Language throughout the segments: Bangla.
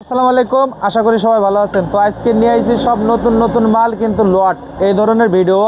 আসসালামু আলাইকুম, আশা করি সবাই ভালো আছেন। তো আজকে নিয়ে আসছি সব নতুন নতুন মাল, কিন্তু লট এই ধরনের ভিডিও।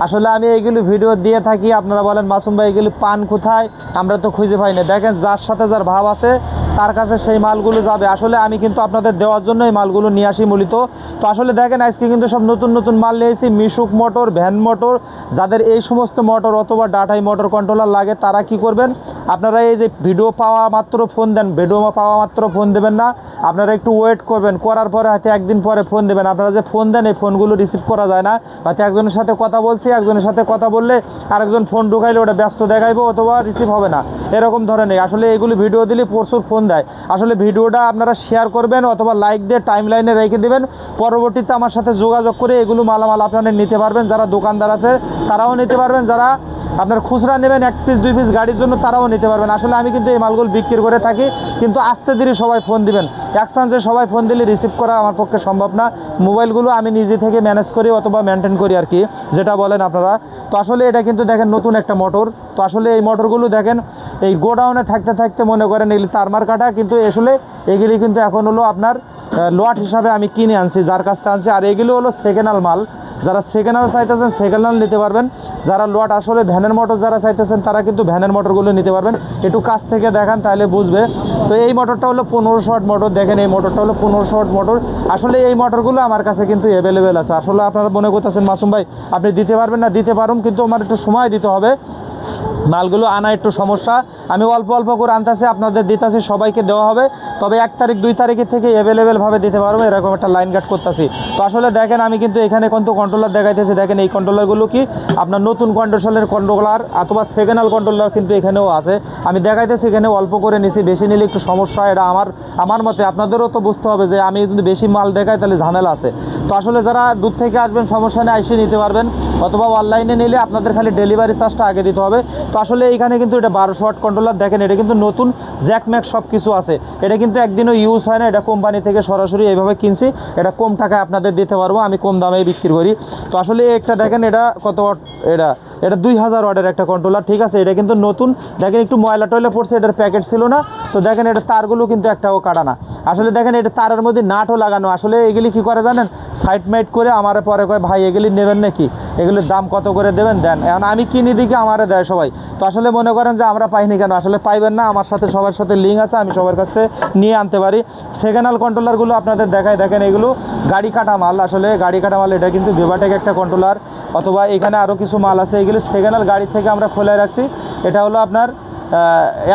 আসলে আমি এইগুলো ভিডিও দিয়ে থাকি, আপনারা বলেন মাসুম ভাই এগুলি পান কোথায়, আমরা তো খুঁজে পাই না। দেখেন যার সাথে যার ভাব আছে তার কাছে সেই মালগুলো যাবে। আসলে আমি কিন্তু আপনাদের দেওয়ার জন্য এই মালগুলো নিয়ে আসি মূলত। তো আসলে দেখেন আজকে কিন্তু সব নতুন নতুন মাল নিয়ে এসেছি। মিশুক মোটর, ভ্যান মোটর, যাদের এই সমস্ত মোটর অথবা ডাটাই মোটর কন্ট্রোলার লাগে তারা কি করবেন, আপনারা এই যে ভিডিও পাওয়া মাত্র ফোন দেন, ভিডিও পাওয়া মাত্র ফোন দেবেন না, আপনারা একটু ওয়েট করবেন। করার পরে হয়তো একদিন পরে ফোন দেবেন। আপনারা যে ফোন দেন এই ফোনগুলো রিসিভ করা যায় না। হয়তো একজনের সাথে কথা বলছি, একজনের সাথে কথা বললে আরেকজন ফোন ঢুকাইলে ওটা ব্যস্ত দেখাইবো অথবা রিসিভ হবে না, এরকম ধরনের। আসলে এগুলো ভিডিও দিলে প্রচুর ফোন দেয়। আসলে ভিডিওটা আপনারা শেয়ার করবেন অথবা লাইক দিয়ে টাইম লাইনে রেখে দেবেন। পরবর্তীতে আমার সাথে যোগাযোগ করে এগুলো মালামাল আপনারা নিতে পারবেন। যারা দোকানদার আছে তারাও নিতে পারবেন, যারা আপনার খুচরা নেবেন 1 পিস 2 পিস গাড়ির জন্য তারাও নিতে পারবেন। আসলে আমি কিন্তু এই মালগুলো বিক্রি করে থাকি, কিন্তু আস্তে ধীরে সবাই ফোন দিবেন। এক চান্সে সবাই ফোন দিলে রিসিভ করা আমার পক্ষে সম্ভব না। মোবাইলগুলো আমি নিজে থেকে ম্যানেজ করি অথবা মেনটেন করি আর কি, যেটা বলেন আপনারা। তো আসলে এটা কিন্তু দেখেন নতুন একটা মোটর। তো আসলে এই মোটরগুলো দেখেন এই গোডাউনে থাকতে থাকতে মনে করেন এগুলি তারমার কাটা, কিন্তু আসলে এগুলি কিন্তু এখন হলো আপনার লট হিসাবে আমি কিনে আনছি, যার কাছ থেকে আনছি। আর এগুলো হলো সেকেন্ড হ্যান্ড মাল। যারা সেকেন্ড হ্যান্ড চাইতেছেন সেকেন্ড হ্যান্ড নিতে পারবেন। যারা লট আসলে ভ্যানের মোটর যারা চাইতেছেন তারা কিন্তু ভ্যানের মোটরগুলো নিতে পারবেন। একটু কাছ থেকে দেখান তাহলে বুঝবে। তো এই মোটরটা হলো 1500 ওয়াট মোটর। দেখেন এই মোটরটা হলো 1500 ওয়াট মোটর। আসলে এই মোটরগুলো আমার কাছে কিন্তু অ্যাভেলেবেল আছে। আসলে আপনারা মনে করতেছেন মাসুম ভাই আপনি দিতে পারবেন না, দিতে পারুন, কিন্তু আমার একটু সময় দিতে হবে। মালগুলো আনা একটু সমস্যা, আমি অল্প অল্প করে আনতেছি, আপনাদের দিতেছি, সবাইকে দেওয়া হবে। তবে 1 তারিখ 2 তারিখের থেকে অ্যাভেলেবেলভাবে দিতে পারবো, এরকম একটা লাইন কাট করতেছি। তো আসলে দেখেন আমি কিন্তু এখানে কিন্তু কন্ট্রোলার দেখাইতেছি। দেখেন এই কন্ট্রোলারগুলো কি আপনার নতুন কন্ট্রোলের কন্ট্রোলার অথবা সেকেন্ড হ্যান্ড কন্ট্রোলার কিন্তু এখানেও আছে। আমি দেখাইতেছি, এখানে অল্প করে নিছি, বেশি নিলে একটু সমস্যা। এটা আমার মতে, আপনাদেরও তো বুঝতে হবে যে আমি যদি বেশি মাল দেখাই তাহলে ঝামেলা আছে। তো আসলে যারা দূর থেকে আসবেন সমস্যা নেই, এসে নিতে পারবেন, অথবা অনলাইনে নিলে আপনাদের খালি ডেলিভারি চার্জটা আগে দিতে হবে। তো আসলে এইখানে কিন্তু এটা 1200 ওয়াট কন্ট্রোলার। দেখেন এটা কিন্তু নতুন, জ্যাকম্যাক সব কিছু আছে। এটা কিন্তু একদিনও ইউজ হয় না, এটা কোম্পানি থেকে সরাসরি এইভাবে কিনছি। এটা কম টাকায় আপনাদের দিতে পারবো, আমি কম দামে বিক্রি করি। তো আসলে একটা দেখেন এটা কত ওয়াট, এটা 2000 ওয়াটের একটা কন্ট্রোলার, ঠিক আছে। এটা কিন্তু নতুন। দেখেন একটু ময়লা টয়লা পড়ছে, এটার প্যাকেট ছিল না। তো দেখেন এটা তারগুলো কিন্তু একটাও কাটা না। আসলে দেখেন এটা তারের মধ্যে নাটও লাগানো। আসলে এগুলি কি করে জানেন, সাইড মাইট করে আমারে পরে কয় ভাই এগুলি নেবেন নাকি, এগুলির দাম কত করে দেবেন, দেন। এখন আমি কিনি দিকে আমারে দেয় সবাই। তো আসলে মনে করেন যে আমরা পাইনি কেন, আসলে পাইবেন না। আমার সাথে সবার সাথে লিঙ্ক আছে, আমি সবার কাছ থেকে নিয়ে আনতে পারি। সেকেন্ড হ্যান্ড কন্ট্রোলারগুলো আপনাদের দেখায়। দেখেন এগুলো গাড়ি কাটা মাল, আসলে গাড়ি কাটা মাল। এটা কিন্তু বেবাটেক একটা কন্ট্রোলার, অথবা এখানে আরও কিছু মাল আছে। এগুলো সেকেন্ড হ্যান্ড গাড়ি থেকে আমরা খোলা রাখছি। এটা হলো আপনার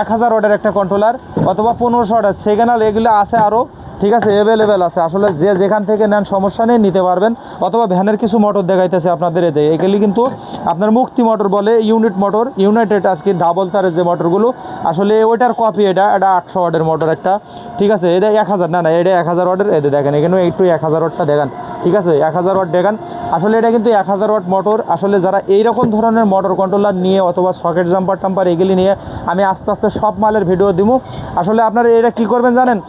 1000 ওয়াটের একটা কন্ট্রোলার, অথবা 1500 ওয়াটের সেকেন্ড হ্যান্ড। এগুলো আছে আরও, ঠিক আছে, অ্যাভেলেবেল আছে। আসলে যে যেখান থেকে নেন সমস্যা নেই, নিতে পারবেন। অথবা ভ্যানের কিছু মোটর দেখাইতেছে আপনাদের, এগুলি কিন্তু আপনার মুক্তি মোটর বলে, ইউনিট মোটর, ইউনাইটেড আজকে ডাবল তারের যে মোটরগুলো, আসলে ওইটার কপি। এটা 800 ওয়াটের মোটর একটা, ঠিক আছে। এটা 1000 না, এটা 1000 ওয়াটের। এদের দেখেন এখানে একটু 1000 ওয়াটটা দেখান, ঠিক আছে, 1000 ওয়াট দেখান। আসলে এটা কিন্তু 1000 ওয়াট মোটর। আসলে যারা এইরকম ধরনের মোটর কন্ট্রোলার নিয়ে অথবা সকেট জাম্পার টাম্পার এগুলি নিয়ে আমি আস্তে আস্তে সব মালের ভিডিও দিব। আসলে আপনারা এটা কী করবেন জানেন,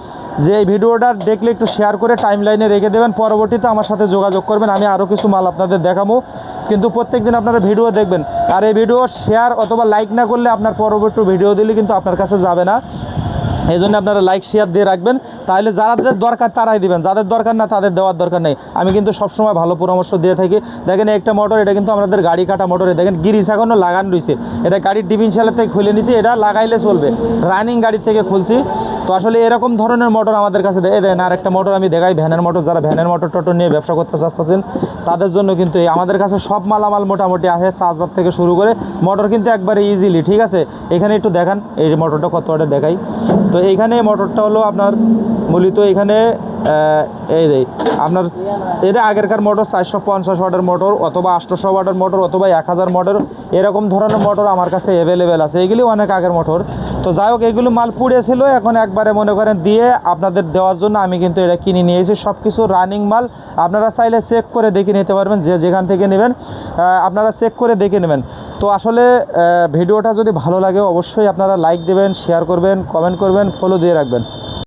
যে এই ভিডিওটা দেখলে একটু শেয়ার করে টাইম লাইনে রেখে দেবেন। পরবর্তীতে আমার সাথে যোগাযোগ করবেন, আমি আরও কিছু মাল আপনাদের দেখাবো। কিন্তু প্রত্যেক দিন আপনারা ভিডিও দেখবেন। আর এই ভিডিও শেয়ার অথবা লাইক না করলে আপনার পরবর্তী ভিডিও দিলে কিন্তু আপনার কাছে যাবে না। এই জন্য আপনারা লাইক শেয়ার দিয়ে রাখবেন, তাহলে যাদের দরকার তারাই দিবেন, যাদের দরকার না তাদের দেওয়ার দরকার নেই। আমি কিন্তু সবসময় ভালো পরামর্শ দিয়ে থাকি। দেখেন একটা মোটর, এটা কিন্তু আমাদের গাড়ি কাটা মোটরে। দেখেন গিরিস এখনও লাগানো রয়েছে, এটা গাড়ির ডিফেন্সিয়ালের থেকে খুলে নিয়েছি, এটা লাগাইলে চলবে, রানিং গাড়ি থেকে খুলছি। তো আসলে এরকম ধরনের মোটর আমাদের কাছে দেন। আর একটা মোটর আমি দেখাই, ভ্যানের মোটর। যারা ভ্যানের মোটর টোটর নিয়ে ব্যবসা করতে চাচ্ছেন তাদের জন্য কিন্তু আমাদের কাছে সব মালামাল মোটামুটি আসে, চার্জার থেকে শুরু করে মোটর কিন্তু একবারে ইজিলি, ঠিক আছে। এখানে একটু দেখান এই মোটরটা কত ওয়াটের দেখাই। তো এইখানে মোটরটা হলো আপনার মূলত এখানে এই যে আপনার এটা আগেরকার মোটর 450 ওয়াটের মোটর, অথবা 800 ওয়াটের মোটর, অথবা 1000 মোটর, এরকম ধরনের মোটর আমার কাছে অ্যাভেলেবেল আছে। এগুলি অনেক আগের মোটর। তো যাই হোক, এগুলো মাল পুড়েছিল, এখন একবারে মনে করেন দিয়ে আপনাদের দেওয়ার জন্য আমি কিন্তু এটা কিনে নিয়েছি। সব কিছু রানিং মাল, আপনারা চাইলে চেক করে দেখে নিতে পারবেন, যে যেখান থেকে নেবেন আপনারা চেক করে দেখে নেবেন। তো আসলে ভিডিওটা যদি ভালো লাগে অবশ্যই আপনারা লাইক দেবেন, শেয়ার করবেন, কমেন্ট করবেন, ফলো দিয়ে রাখবেন।